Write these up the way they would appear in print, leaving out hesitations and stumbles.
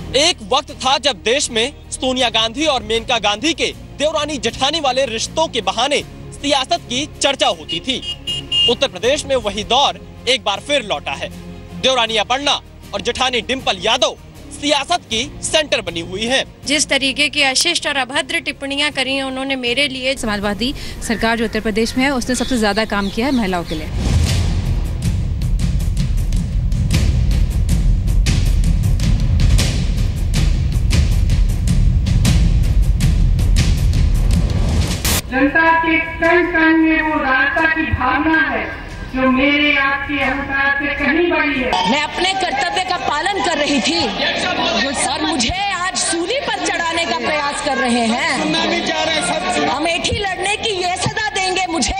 एक वक्त था जब देश में सोनिया गांधी और मेनका गांधी के देवरानी जेठानी वाले रिश्तों के बहाने सियासत की चर्चा होती थी। उत्तर प्रदेश में वही दौर एक बार फिर लौटा है। देवरानी अपर्णा और जेठानी डिंपल यादव सियासत की सेंटर बनी हुई है। जिस तरीके की अशिष्ट और अभद्र टिप्पणियां करी हैं उन्होंने मेरे लिए। समाजवादी सरकार जो उत्तर प्रदेश में है उसने सबसे ज्यादा काम किया है महिलाओं के लिए। जनता के कण कण में वो रास्ता की भावना है जो मेरे आपके अहंकार से कहीं बड़ी है। मैं अपने कर्तव्य का पालन कर रही थी और मुझे आज सूली पर चढ़ाने का प्रयास कर रहे हैं। अमेठी लड़ने की ये सजा देंगे मुझे।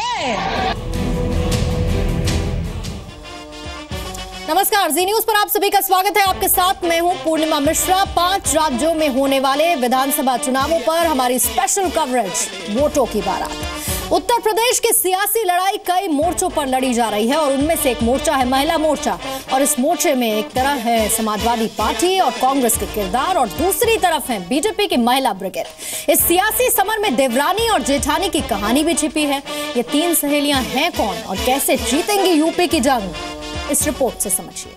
नमस्कार, जी न्यूज पर आप सभी का स्वागत है। आपके साथ मैं हूं पूर्णिमा मिश्रा। 5 राज्यों में होने वाले विधानसभा चुनावों पर हमारी स्पेशल कवरेज, वोटों की बारात। उत्तर प्रदेश की सियासी लड़ाई कई मोर्चों पर लड़ी जा रही है और उनमें से एक मोर्चा है महिला मोर्चा। और इस मोर्चे में एक तरफ है समाजवादी पार्टी और कांग्रेस के किरदार और दूसरी तरफ है बीजेपी की महिला ब्रिगेड। इस सियासी समर में देवरानी और जेठानी की कहानी भी छिपी है। ये 3 सहेलियां हैं कौन और कैसे जीतेंगी यूपी की जंग, इस रिपोर्ट से समझिए।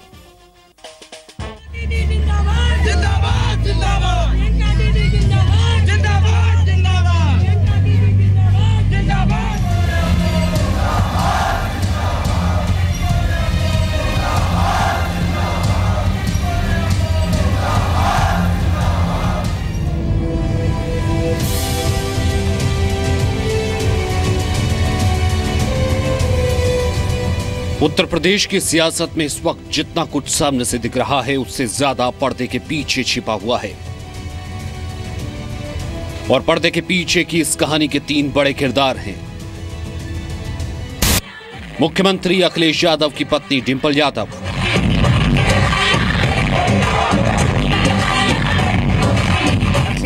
उत्तर प्रदेश की सियासत में इस वक्त जितना कुछ सामने से दिख रहा है उससे ज्यादा पर्दे के पीछे छिपा हुआ है। और पर्दे के पीछे की इस कहानी के 3 बड़े किरदार हैं। मुख्यमंत्री अखिलेश यादव की पत्नी डिंपल यादव,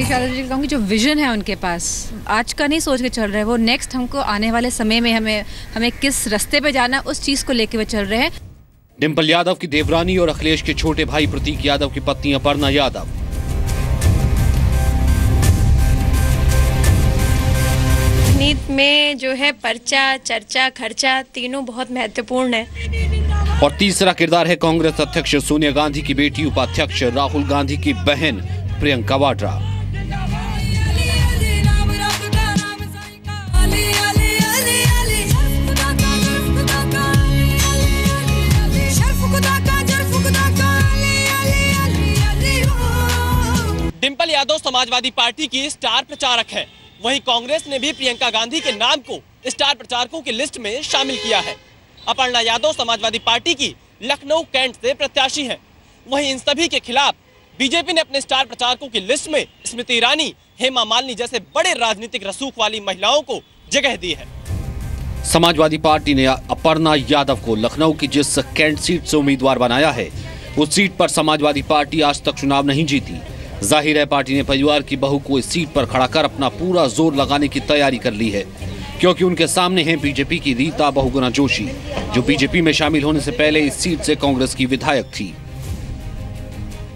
यादव जी कहूँगी जो विजन है उनके पास, आज का नहीं सोच के चल रहे हैं वो, नेक्स्ट हमको आने वाले समय में हमें किस रास्ते पे जाना उस चीज को लेके वो चल रहे हैं। डिंपल यादव की देवरानी और अखिलेश के छोटे भाई प्रतीक यादव की पत्नी अपर्णा यादव। नीति में जो है पर्चा, चर्चा, खर्चा तीनों बहुत महत्वपूर्ण है। और तीसरा किरदार है कांग्रेस अध्यक्ष सोनिया गांधी की बेटी उपाध्यक्ष राहुल गांधी की बहन प्रियंका वाड्रा। डिंपल यादव समाजवादी पार्टी की स्टार प्रचारक है। वहीं कांग्रेस ने भी प्रियंका गांधी के नाम को स्टार प्रचारकों की लिस्ट में शामिल किया है। अपर्णा यादव समाजवादी पार्टी की लखनऊ कैंट से प्रत्याशी है। वहीं इन सभी के खिलाफ बीजेपी ने अपने स्टार प्रचारकों की लिस्ट में स्मृति ईरानी, हेमा मालिनी जैसे बड़े राजनीतिक रसूख वाली महिलाओं को जगह दी है। समाजवादी पार्टी ने अपर्णा यादव को लखनऊ की जिस कैंट सीट से उम्मीदवार बनाया है उस सीट पर समाजवादी पार्टी आज तक चुनाव नहीं जीती। जाहिर है पार्टी ने परिवार की बहू को इस सीट पर खड़ा कर अपना पूरा जोर लगाने की तैयारी कर ली है, क्योंकि उनके सामने हैं बीजेपी की रीता बहुगुणा जोशी, जो बीजेपी में शामिल होने से पहले इस सीट से कांग्रेस की विधायक थी।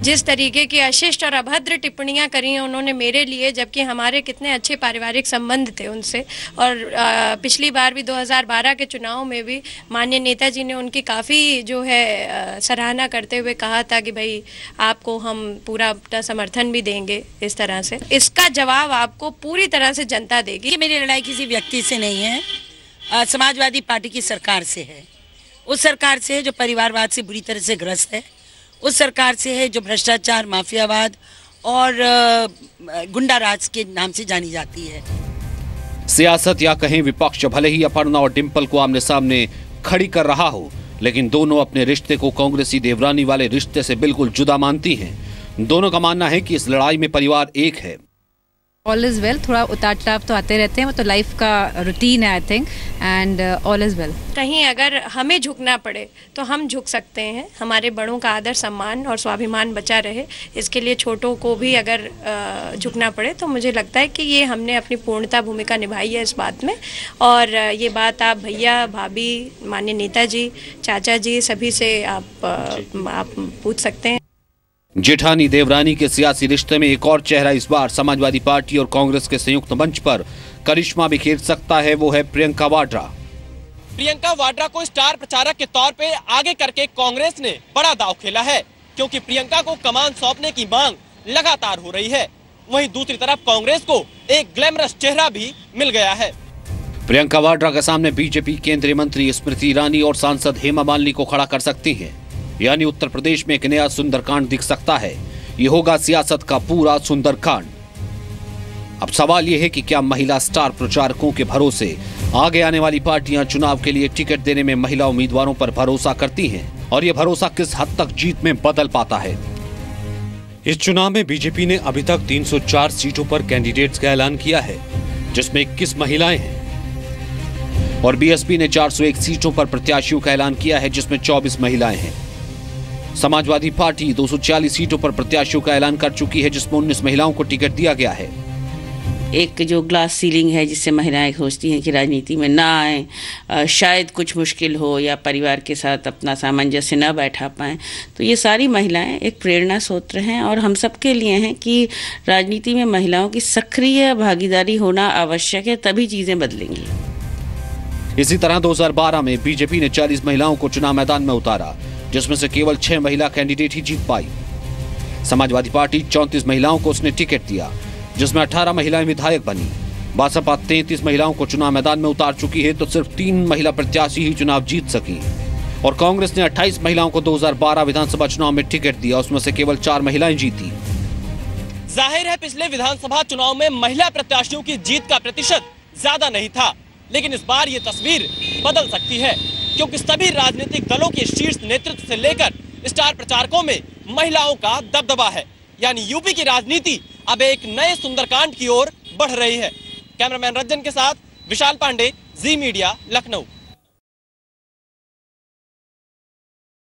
जिस तरीके की अशिष्ट और अभद्र टिप्पणियां करी हैं उन्होंने मेरे लिए, जबकि हमारे कितने अच्छे पारिवारिक संबंध थे उनसे। और पिछली बार भी 2012 के चुनाव में भी माननीय नेताजी ने उनकी काफ़ी जो है सराहना करते हुए कहा था कि भाई आपको हम पूरा अपना समर्थन भी देंगे। इस तरह से इसका जवाब आपको पूरी तरह से जनता देगी। मेरी लड़ाई किसी व्यक्ति से नहीं है, समाजवादी पार्टी की सरकार से है। उस सरकार से है जो परिवारवाद से बुरी तरह से ग्रस्त है, उस सरकार से है जो भ्रष्टाचार, माफियावाद और गुंडाराज के नाम से जानी जाती है। सियासत या कहें विपक्ष भले ही अपर्णा और डिंपल को आमने सामने खड़ी कर रहा हो, लेकिन दोनों अपने रिश्ते को कांग्रेसी देवरानी वाले रिश्ते से बिल्कुल जुदा मानती हैं। दोनों का मानना है कि इस लड़ाई में परिवार एक है। ऑल इज वेल, थोड़ा उतार चढ़ाव तो आते रहते हैं, वो तो लाइफ का रूटीन है I think, and all is well. कहीं अगर हमें झुकना पड़े तो हम झुक सकते हैं। हमारे बड़ों का आदर, सम्मान और स्वाभिमान बचा रहे, इसके लिए छोटों को भी अगर झुकना पड़े तो मुझे लगता है कि ये हमने अपनी पूर्णता भूमिका निभाई है इस बात में। और ये बात आप भैया, भाभी, माननीय नेताजी, चाचा जी सभी से आप पूछ सकते हैं। जेठानी देवरानी के सियासी रिश्ते में एक और चेहरा इस बार समाजवादी पार्टी और कांग्रेस के संयुक्त मंच पर करिश्मा बिखेर सकता है, वो है प्रियंका वाड्रा। प्रियंका वाड्रा को स्टार प्रचारक के तौर पे आगे करके कांग्रेस ने बड़ा दांव खेला है, क्योंकि प्रियंका को कमान सौंपने की मांग लगातार हो रही है। वहीं दूसरी तरफ कांग्रेस को एक ग्लैमरस चेहरा भी मिल गया है। प्रियंका वाड्रा के सामने बीजेपी केंद्रीय मंत्री स्मृति ईरानी और सांसद हेमा मालिनी को खड़ा कर सकती है, यानी उत्तर प्रदेश में एक नया सुंदरकांड दिख सकता है। ये होगा सियासत का पूरा सुंदरकांड। अब सवाल यह है कि क्या महिला स्टार प्रचारकों के भरोसे आगे आने वाली पार्टियां चुनाव के लिए टिकट देने में महिला उम्मीदवारों पर भरोसा करती हैं, और यह भरोसा किस हद तक जीत में बदल पाता है। इस चुनाव में बीजेपी ने अभी तक 304 सीटों पर कैंडिडेट्स का ऐलान किया है, जिसमें 21 महिलाएं हैं, और बीएसपी ने 401 सीटों पर प्रत्याशियों का ऐलान किया है, जिसमें 24 महिलाएं हैं। समाजवादी पार्टी 240 सीटों पर प्रत्याशियों का ऐलान कर चुकी है, जिसमें 19 महिलाओं को टिकट दिया गया है। एक जो ग्लास सीलिंग है, जिससे महिलाएं सोचती हैं कि राजनीति में ना आए, शायद कुछ मुश्किल हो या परिवार के साथ अपना सामंजस्य न बैठा पाएं, तो ये सारी महिलाएं एक प्रेरणा स्रोत हैं और हम सबके लिए हैं कि राजनीति में महिलाओं की सक्रिय भागीदारी होना आवश्यक है, तभी चीज़ें बदलेंगी। इसी तरह 2012 में बीजेपी ने 40 महिलाओं को चुनाव मैदान में उतारा, जिसमें से केवल 6 महिला कैंडिडेट ही जीत पाई। समाजवादी पार्टी 34 महिलाओं को उसने टिकट दिया, जिसमें 18 महिलाएं विधायक बनी। बसपा 33 महिलाओं को चुनाव मैदान में उतार चुकी है, तो सिर्फ 3 महिला प्रत्याशी ही चुनाव जीत सकी। और कांग्रेस ने 28 महिलाओं को 2012 विधानसभा चुनाव में टिकट दिया, उसमें से केवल 4 महिलाएं जीती। जाहिर है पिछले विधानसभा चुनाव में महिला प्रत्याशियों की जीत का प्रतिशत ज्यादा नहीं था, लेकिन इस बार ये तस्वीर बदल सकती है, क्योंकि सभी राजनीतिक दलों के शीर्ष नेतृत्व से लेकर स्टार प्रचारकों में महिलाओं का दबदबा है। यानी यूपी की राजनीति अब एक नए सुंदरकांड की ओर बढ़ रही है। कैमरामैन रंजन के साथ विशाल पांडे, जी मीडिया, लखनऊ।